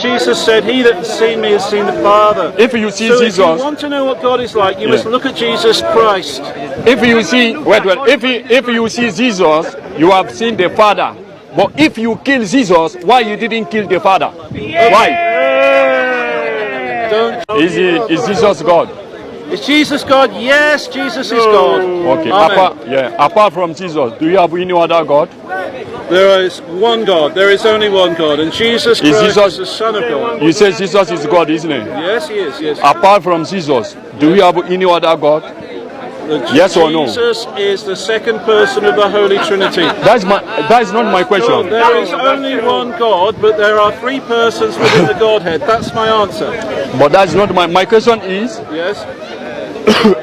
Jesus said, "He that has seen me has seen the Father." If you see so Jesus, if you want to know what God is like, you must look at Jesus Christ. If you see, if you see Jesus, you have seen the Father. But if you kill Jesus, why you didn't kill the Father? Why? Is Jesus God? Is Jesus God? Yes, Jesus is God. Okay. Amen. Apart from Jesus, do you have any other God? There is one God. There is only one God, and Jesus Christ is the Son of God. You say Jesus is God, isn't it? Yes, he is. Yes. Apart from Jesus, do you have any other God? Yes or no? Jesus is the second person of the Holy Trinity. That is not my question. There is only one God, but there are three persons within the Godhead. That's my answer. But that's not my question is, yes,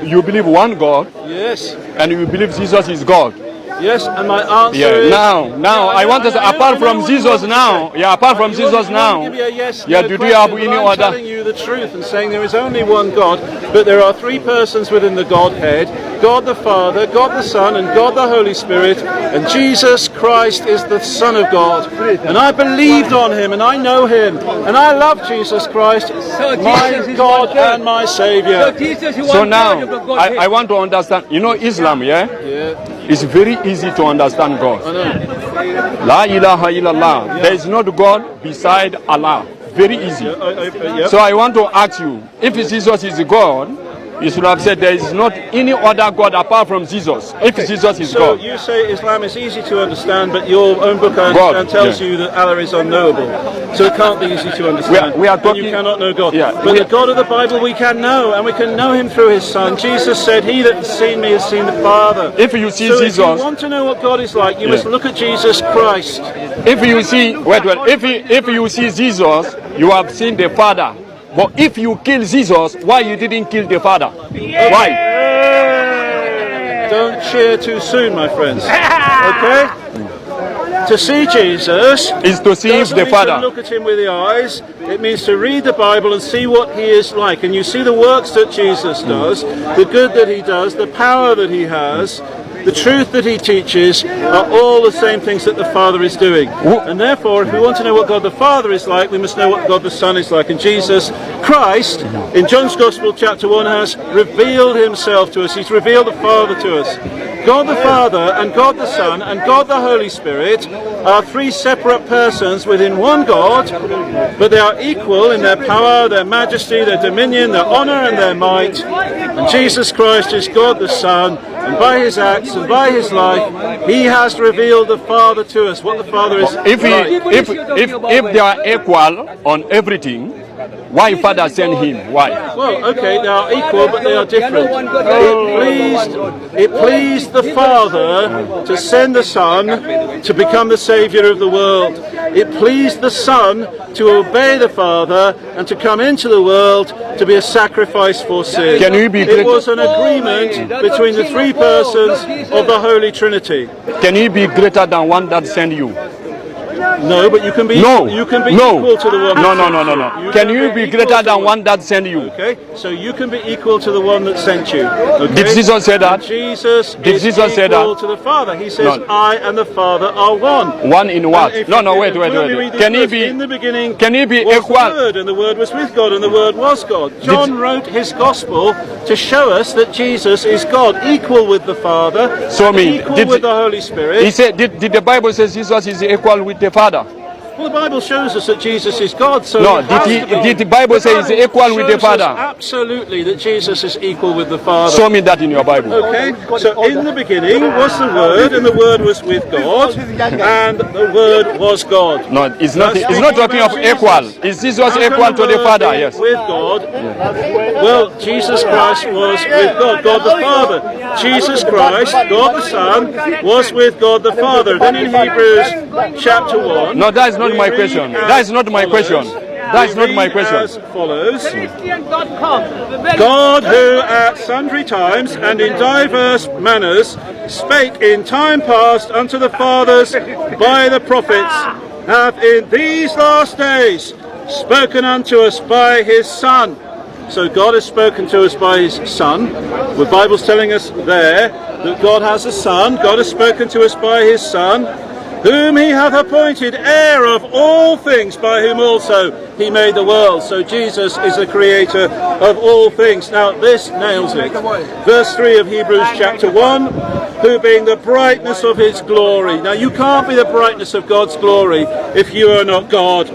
you believe one God, yes, and you believe Jesus is God. Yes, and my answer is... Now, I want to say, apart from Jesus now, apart from Jesus now, do you have any I'm other? telling you the truth and saying there is only one God, but there are three persons within the Godhead, God the Father, God the Son, and God the Holy Spirit, and Jesus Christ is the Son of God. And I believed on him, and I know him, and I love Jesus Christ, my God and my Saviour. So now, I want to understand, you know Islam, yeah? It's very easy to understand God. La ilaha illallah. There is not God beside Allah. Very easy. So I want to ask you, if Jesus is God, you should have said there is not any other God apart from Jesus. If Jesus is God. So you say Islam is easy to understand, but your own book I understand tells you that Allah is unknowable. So it can't be easy to understand. We are talking, you cannot know God. But the God of the Bible we can know, and we can know him through his Son. Jesus said, "He that has seen me has seen the Father." If you see so Jesus, if you want to know what God is like, you must look at Jesus Christ. If you see, if you see Jesus, you have seen the Father. But if you kill Jesus, why you didn't kill the Father? Why? Don't cheer too soon, my friends. Okay? To see Jesus is to see the Father. To look at him with the eyes. It means to read the Bible and see what he is like. And you see the works that Jesus does, the good that he does, the power that he has, the truth that he teaches are all the same things that the Father is doing. And therefore, if we want to know what God the Father is like, we must know what God the Son is like. And Jesus Christ, in John's Gospel, chapter 1, has revealed himself to us. He's revealed the Father to us. God the Father and God the Son and God the Holy Spirit are three separate persons within one God, but they are equal in their power, their majesty, their dominion, their honor and their might. And Jesus Christ is God the Son, and by his acts and by his life, he has revealed the Father to us, what the Father is if they are equal on everything, why Father sent him? Why? Well, okay, they are equal, but they are different. It pleased the Father to send the Son to become the Saviour of the world. It pleased the Son to obey the Father and to come into the world to be a sacrifice for sin. It was an agreement between the three persons of the Holy Trinity. Can he be greater than one that sent you? No, but you can be equal to the one that sent you. No. Can you be greater than one that sent you? Okay, so you can be equal to the one that sent you. Okay? Did Jesus say that? Jesus is equal to the Father. He says, I and the Father are one. One in what? Wait. Can he be, in the beginning can he be was equal? The Word, and the Word was with God, and the Word was God. John wrote his Gospel to show us that Jesus is God, equal with the Father, equal with the Holy Spirit. He said, did the Bible say Jesus is equal with the Father? Well, the Bible shows us that Jesus is God. So no, did the Bible say he's equal with the Father? Absolutely, that Jesus is equal with the Father. Show me that in your Bible. Okay, so in the beginning was the Word, and the Word was with God, and the Word was God. No, it's not talking of equal. Is Jesus equal to the Father? Yes. With God. Well, Jesus Christ was with God, God the Father. Jesus Christ, God the Son, was with God the Father. Then in Hebrews chapter 1. No, that is not my question. That is not my question. That is not my question. As follows: God, who at sundry times and in diverse manners spake in time past unto the fathers by the prophets, hath in these last days spoken unto us by his Son. So God has spoken to us by his Son. The Bible's telling us there that God has a Son. God has spoken to us by his Son. whom he hath appointed heir of all things, by whom also he made the world. So Jesus is the creator of all things. Now this nails it. Verse 3 of Hebrews chapter 1, who being the brightness of his glory. Now you can't be the brightness of God's glory if you are not God.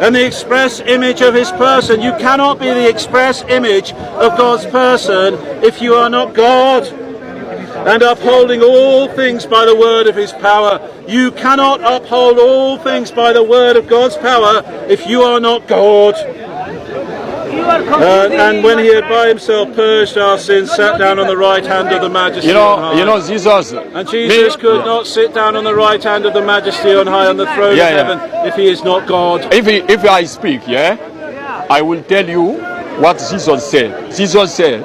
And the express image of his person. You cannot be the express image of God's person if you are not God. And upholding all things by the word of his power. You cannot uphold all things by the word of God's power if you are not God. And when he had by himself purged our sins, sat down on the right hand of the majesty on high. Jesus. And Jesus could not sit down on the right hand of the majesty on high on the throne of heaven if he is not God. If I speak, I will tell you what Jesus said. Jesus said,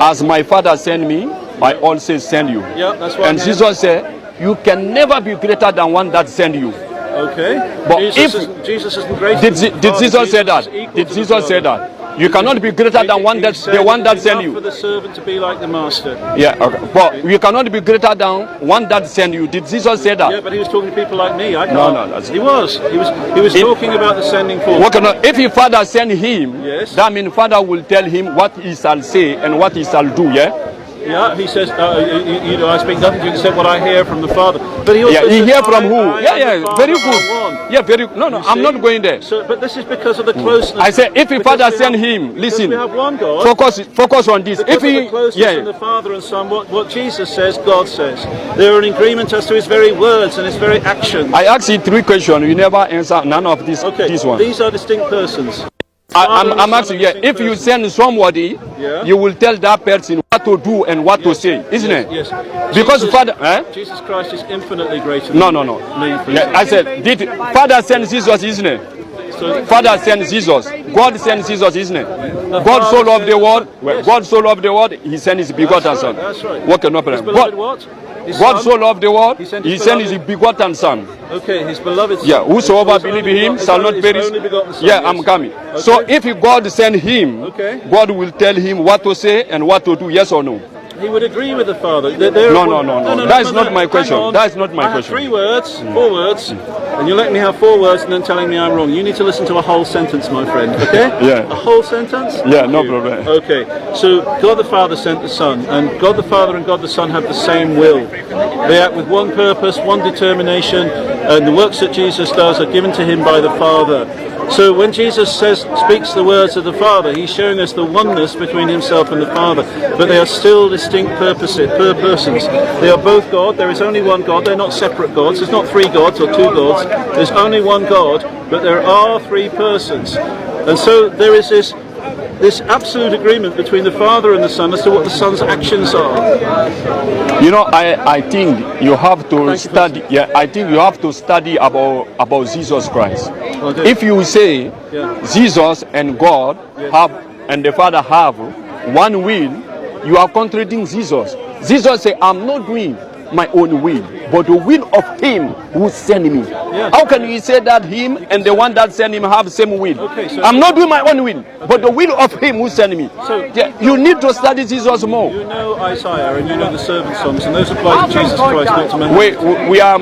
as my Father sent me, I also send you. Yeah, that's what. And Jesus said, you can never be greater than one that sent you. Okay. But Jesus isn't greater. Did Jesus say that? Did Jesus say that? You cannot be greater than the one that sent you. For the servant to be like the master. Yeah, okay. But you cannot be greater than one that sent you. Did Jesus say that? Yeah, but he was talking to people like me. I can't. No. He was talking about the sending forth. If your Father send him, that means Father will tell him what he shall say and what he shall do. Yeah, he says, I speak nothing to you except what I hear from the Father. But he also says, he hear from who? Very good. One. Yeah, very good. No, I'm not going there. So, but this is because of the closeness. I say, if your Father send him, listen. We have one God. Focus on this. Because of the closeness in the Father and Son, what Jesus says, God says. They are in agreement as to his very words and his very actions. I asked you 3 questions. You never answer none of these. Okay, this one. These are distinct persons. I'm asking you, if you send somebody, you will tell that person what to do and what to say, isn't it? Yes. Because Jesus Christ is infinitely greater No. than me. I said, did Father send Jesus, isn't it? So, Father sends Jesus. God sends Jesus, isn't it? God so loved the world. God so loved the world, he sent his begotten Son. That's right. What cannot be what? God so loved the world, he sent his begotten Son. Okay, his beloved Son. Yeah, whosoever believe in him shall not perish. Yeah, I'm coming. Okay. So if God send him, God will tell him what to say and what to do, yes or no? He would agree with the Father. No. That is not my question. That is not my question. 3 words, 4 words, and you let me have 4 words and then telling me I'm wrong. You need to listen to a whole sentence, my friend, okay? Yeah. A whole sentence? Yeah, no problem. Okay, so God the Father sent the Son, and God the Father and God the Son have the same will. They act with one purpose, one determination, and the works that Jesus does are given to him by the Father. So when Jesus speaks the words of the Father, he's showing us the oneness between himself and the Father. But they are still distinct persons. They are both God. There is only one God. They're not separate gods. There's not 3 gods or 2 gods. There's only one God, but there are 3 persons. And so there is this absolute agreement between the Father and the Son as to what the Son's actions are. You know, I think you have to study. Yeah, I think you have to study about Jesus Christ. If you say Jesus and God have and the Father have one will, you are contradicting Jesus. Jesus said, "I'm not doing my own will, but the will of him who sent me." How can you say that him and the one that sent him have the same will? I'm not doing my own will, but the will of him who sent me. So you need to study Jesus more. You know Isaiah and you know the servant songs, and those apply to Jesus Christ, not to men. We are.